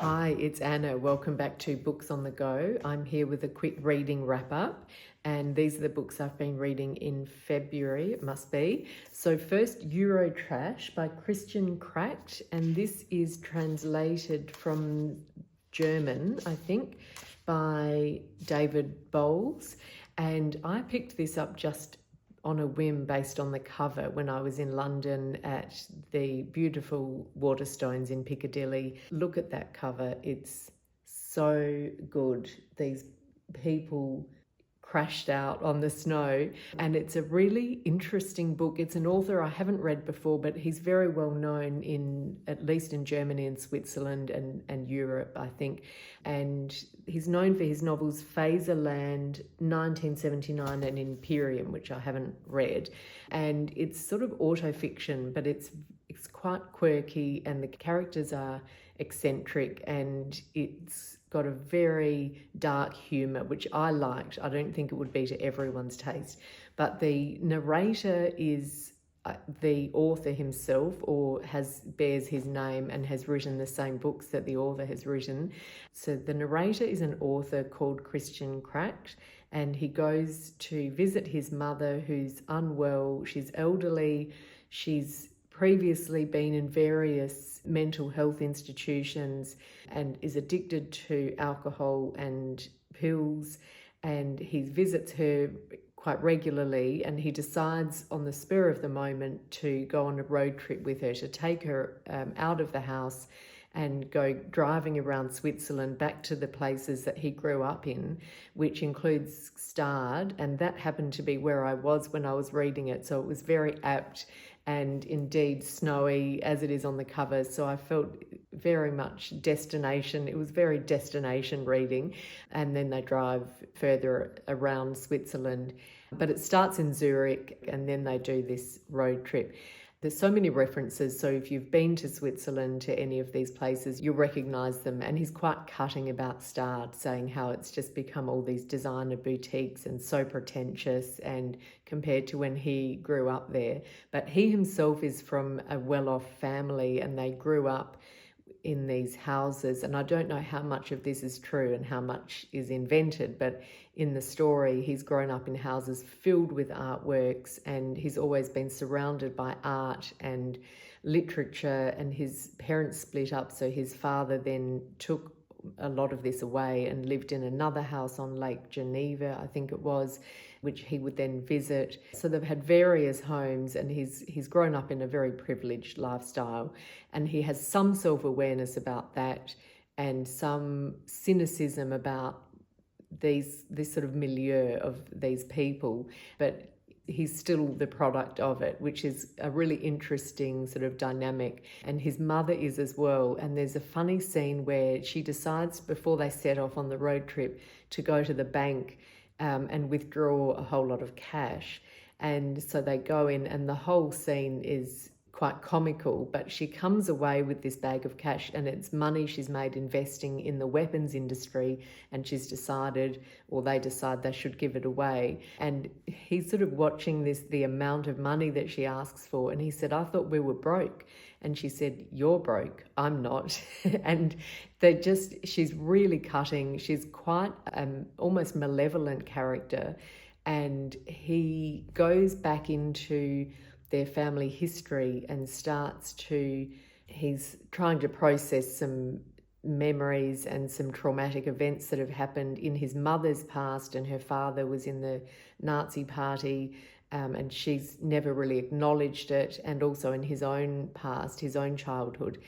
Hi, it's Anna. Welcome back to Books on the Go. I'm here with a quick reading wrap-up, and these are the books I've been reading in February, it must be. So first, EUROTRASH by Kracht, and this is translated from German, I think, by David Bowles, and I picked this up just on a whim based on the cover when I was in London at the beautiful Waterstones in Piccadilly. Look at that cover. It's so good. These people crashed out on the snow, and it's a really interesting book. It's an author I haven't read before, but he's very well known at least in Germany and Switzerland and Europe, I think. And he's known for his novels Phaserland, 1979, and Imperium, which I haven't read. And it's sort of autofiction, but it's quite quirky, and the characters are eccentric, and it's got a very dark humour, which I liked. I don't think it would be to everyone's taste, but the narrator is the author himself, or bears his name and has written the same books that the author has written. So the narrator is an author called Kracht, and he goes to visit his mother, who's unwell. She's elderly. She's previously been in various mental health institutions and is addicted to alcohol and pills, and he visits her quite regularly, and he decides on the spur of the moment to go on a road trip with her, to take her out of the house and go driving around Switzerland back to the places that he grew up in, which includes Stade, and that happened to be where I was when I was reading it, so it was very apt and indeed snowy as it is on the cover. So I felt very much destination. It was very destination reading. And then they drive further around Switzerland. But it starts in Zurich, and then they do this road trip. There's so many references, so if you've been to Switzerland, to any of these places, you'll recognise them. And he's quite cutting about Stade, saying how it's just become all these designer boutiques and so pretentious, and compared to when he grew up there. But he himself is from a well-off family, and they grew up in these houses, and I don't know how much of this is true and how much is invented, but in the story he's grown up in houses filled with artworks, and he's always been surrounded by art and literature, and his parents split up, so his father then took a lot of this away and lived in another house on Lake Geneva, I think it was, which he would then visit. So they've had various homes, and he's grown up in a very privileged lifestyle, and he has some self-awareness about that and some cynicism about this sort of milieu of these people, but he's still the product of it, which is a really interesting sort of dynamic. And his mother is as well. And there's a funny scene where she decides, before they set off on the road trip, to go to the bank and withdraw a whole lot of cash. And so they go in, and the whole scene is quite comical, but she comes away with this bag of cash, and it's money she's made investing in the weapons industry, and she's decided, or they decide, they should give it away. And he's sort of watching the amount of money that she asks for, and he said, "I thought we were broke." And she said, "You're broke, I'm not." And she's really cutting. She's quite almost malevolent character, and he goes back into their family history and he's trying to process some memories and some traumatic events that have happened in his mother's past, and her father was in the Nazi party, and she's never really acknowledged it, and also in his own past, his own childhood.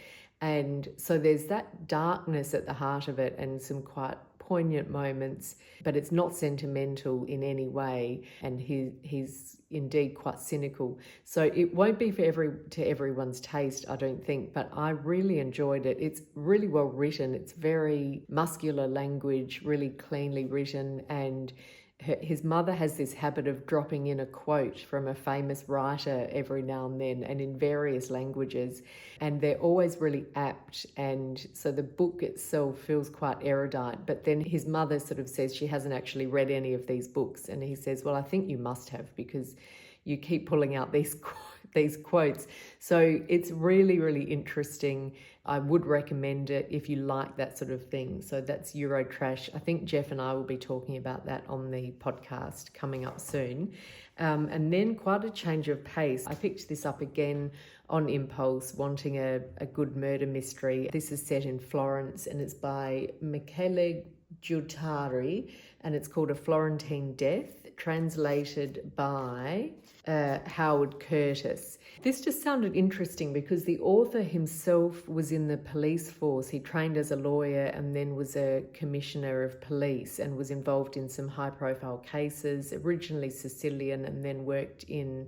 And so there's that darkness at the heart of it, and some quite poignant moments, but it's not sentimental in any way, and he's indeed quite cynical. So it won't be to everyone's taste, I don't think, but I really enjoyed it. It's really well written. It's very muscular language, really cleanly written, and his mother has this habit of dropping in a quote from a famous writer every now and then, and in various languages, and they're always really apt. And so the book itself feels quite erudite, but then his mother sort of says she hasn't actually read any of these books, and he says, "Well, I think you must have, because you keep pulling out these these quotes. So it's really, really interesting. I would recommend it if you like that sort of thing. So that's EUROTRASH. I think Jeff and I will be talking about that on the podcast coming up soon. And then quite a change of pace. I picked this up again on impulse, wanting a good murder mystery. This is set in Florence and it's by Michele Giuttari and it's called A Florentine Death, translated by Howard Curtis. This just sounded interesting because the author himself was in the police force. He trained as a lawyer and then was a commissioner of police and was involved in some high-profile cases, originally Sicilian and then worked in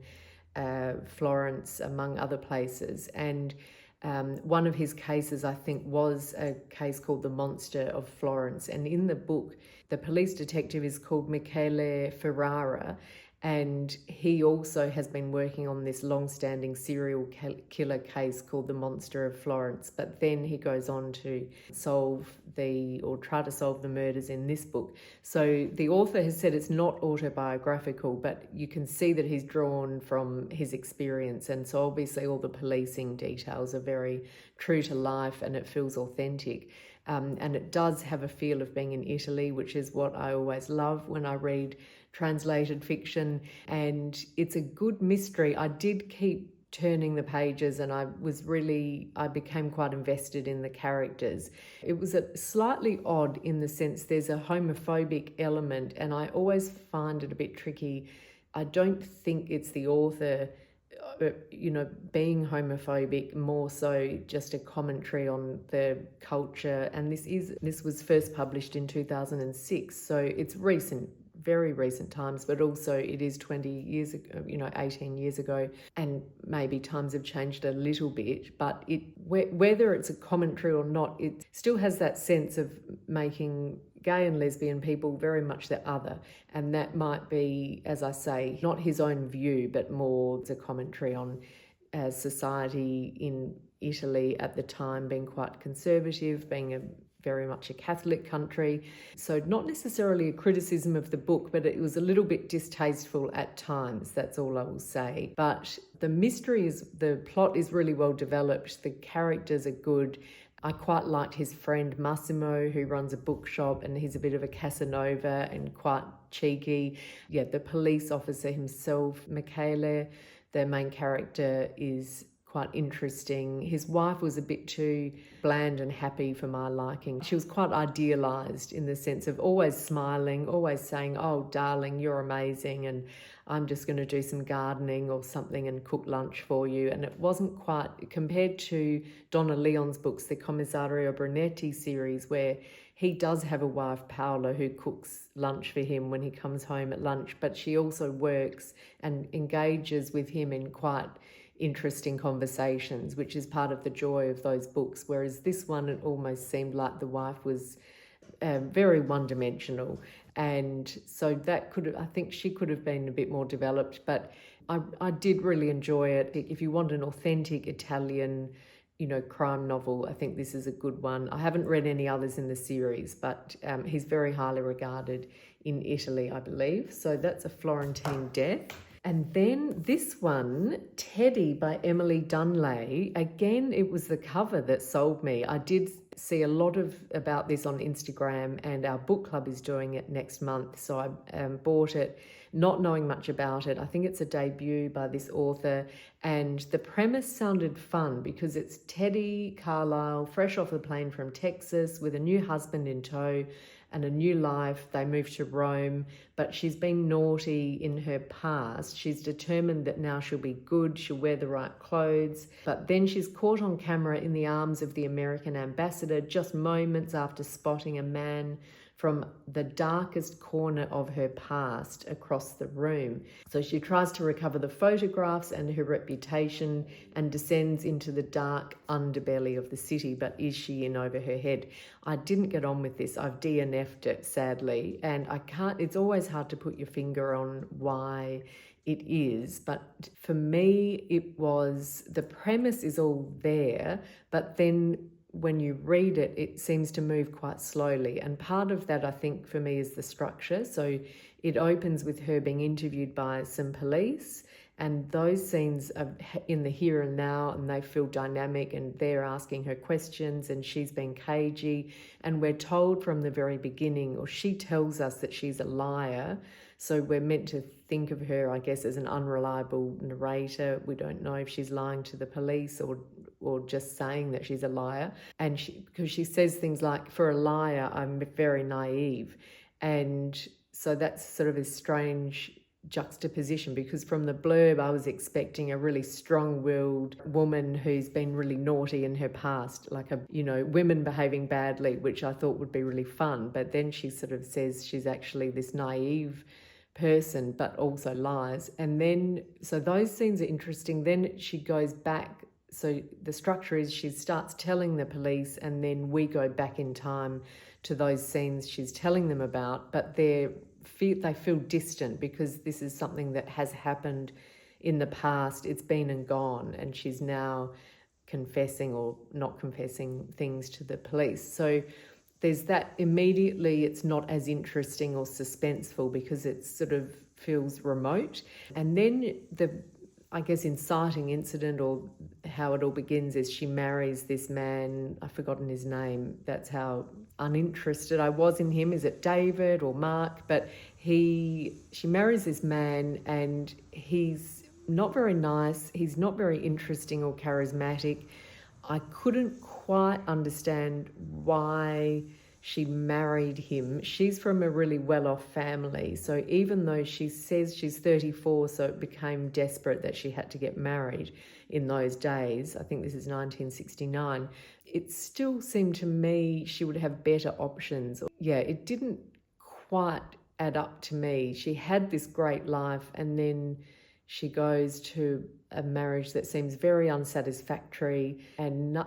Florence, among other places. And one of his cases, I think, was a case called The Monster of Florence. And in the book, the police detective is called Michele Ferrara, and he also has been working on this long-standing serial killer case called The Monster of Florence. But then he goes on to try to solve the murders in this book. So the author has said it's not autobiographical, but you can see that he's drawn from his experience. And so obviously all the policing details are very true to life and it feels authentic. And it does have a feel of being in Italy, which is what I always love when I read translated fiction. And it's a good mystery. I did keep turning the pages and I became quite invested in the characters. It was slightly odd in the sense there's a homophobic element and I always find it a bit tricky. I don't think it's the author being homophobic, more so just a commentary on the culture. And this was first published in 2006, so it's recent, very recent times, but also it is 20 years ago, 18 years ago, and maybe times have changed a little bit, but whether it's a commentary or not, it still has that sense of making gay and lesbian people very much the other. And that might be, as I say, not his own view, but more a commentary on society in Italy at the time being quite conservative, being very much a Catholic country. So not necessarily a criticism of the book, but it was a little bit distasteful at times. That's all I will say. But the plot is really well developed. The characters are good. I quite liked his friend Massimo, who runs a bookshop, and he's a bit of a Casanova and quite cheeky. Yeah, the police officer himself, Michele, the main character, is quite interesting. His wife was a bit too bland and happy for my liking. She was quite idealised in the sense of always smiling, always saying, "Oh, darling, you're amazing, and I'm just going to do some gardening or something and cook lunch for you." And it wasn't quite, compared to Donna Leon's books, the Commissario Brunetti series, where he does have a wife, Paola, who cooks lunch for him when he comes home at lunch, but she also works and engages with him in quite interesting conversations, which is part of the joy of those books. Whereas this one, it almost seemed like the wife was very one-dimensional. And so I think she could have been a bit more developed, but I did really enjoy it. If you want an authentic Italian, crime novel, I think this is a good one. I haven't read any others in the series, but he's very highly regarded in Italy, I believe. So that's A Florentine Death. And then this one, Teddy by Emily Dunlay. Again, it was the cover that sold me. I did see a lot about this on Instagram, and our book club is doing it next month. So I bought it, not knowing much about it. I think it's a debut by this author, and the premise sounded fun because it's Teddy Carlisle, fresh off the plane from Texas with a new husband in tow and a new life. They moved to Rome, but she's been naughty in her past. She's determined that now she'll be good, she'll wear the right clothes, but then she's caught on camera in the arms of the American ambassador just moments after spotting a man from the darkest corner of her past across the room. So she tries to recover the photographs and her reputation and descends into the dark underbelly of the city. But is she in over her head? I didn't get on with this. I've DNF'd it, sadly, and it's always hard to put your finger on why it is, but for me the premise is all there, but then when you read it, it seems to move quite slowly. And part of that, I think, for me is the structure. So it opens with her being interviewed by some police, And those scenes are in the here and now, and they feel dynamic, and they're asking her questions and she's being cagey. And we're told from the very beginning, or she tells us that she's a liar. So we're meant to think of her, I guess, as an unreliable narrator. We don't know if she's lying to the police or just saying that she's a liar. And because she says things like, for a liar, I'm very naive. And so that's sort of a strange juxtaposition, because from the blurb I was expecting a really strong-willed woman who's been really naughty in her past, like women behaving badly, which I thought would be really fun. But then she sort of says she's actually this naive person but also lies. And then so those scenes are interesting. Then she goes back, so the structure is she starts telling the police and then we go back in time to those scenes she's telling them about, but they feel distant because this is something that has happened in the past. It's been and gone, and she's now confessing or not confessing things to the police. So there's that. Immediately it's not as interesting or suspenseful because it sort of feels remote. And then the, I guess, inciting incident, or how it all begins, is she marries this man. I've forgotten his name. That's how uninterested I was in him. Is it David or Mark? But she marries this man, and he's not very nice. He's not very interesting or charismatic. I couldn't quite understand why she married him. She's from a really well-off family. So even though she says she's 34, so it became desperate that she had to get married in those days, I think this is 1969, it still seemed to me she would have better options. Yeah, it didn't quite add up to me. She had this great life, and then she goes to a marriage that seems very unsatisfactory, and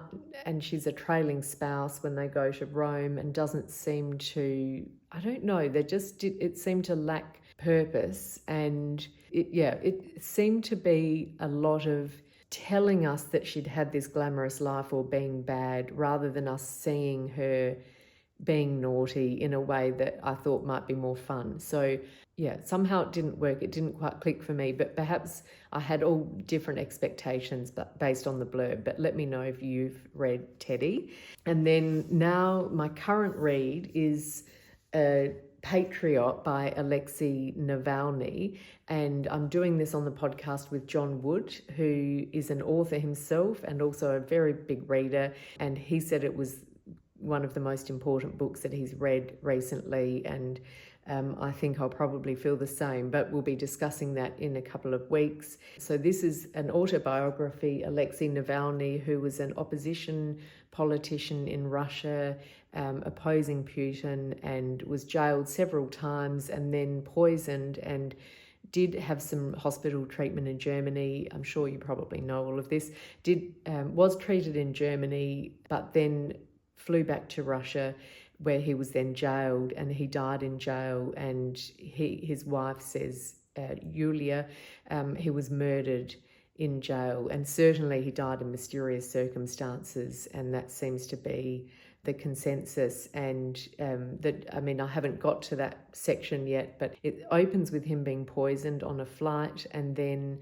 she's a trailing spouse when they go to Rome, and doesn't seem to, I don't know, it seemed to lack purpose. And it seemed to be a lot of telling us that she'd had this glamorous life or being bad, rather than us seeing her being naughty in a way that I thought might be more fun. So yeah, somehow it didn't work. It didn't quite click for me, but perhaps I had all different expectations based on the blurb. But let me know if you've read Teddy. And then now my current read is Patriot by Alexei Navalny. And I'm doing this on the podcast with John Wood, who is an author himself and also a very big reader. And he said it was one of the most important books that he's read recently, and I think I'll probably feel the same, but we'll be discussing that in a couple of weeks. So this is an autobiography. Alexei Navalny, who was an opposition politician in Russia, opposing Putin, and was jailed several times and then poisoned, and did have some hospital treatment in Germany. I'm sure you probably know all of this. Was treated in Germany, but then flew back to Russia, where he was then jailed, and he died in jail. And his wife says, Yulia, he was murdered in jail, and certainly he died in mysterious circumstances, and that seems to be the consensus. And I haven't got to that section yet, but it opens with him being poisoned on a flight, and then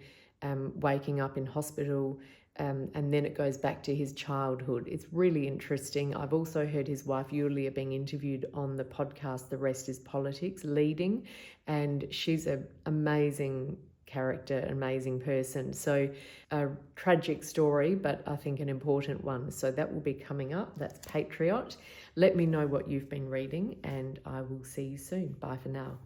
waking up in hospital. And then it goes back to his childhood. It's really interesting. I've also heard his wife Yulia being interviewed on the podcast The Rest is Politics, leading, and she's an amazing character, amazing person. So a tragic story, but I think an important one. So that will be coming up. That's Patriot. Let me know what you've been reading, and I will see you soon. Bye for now.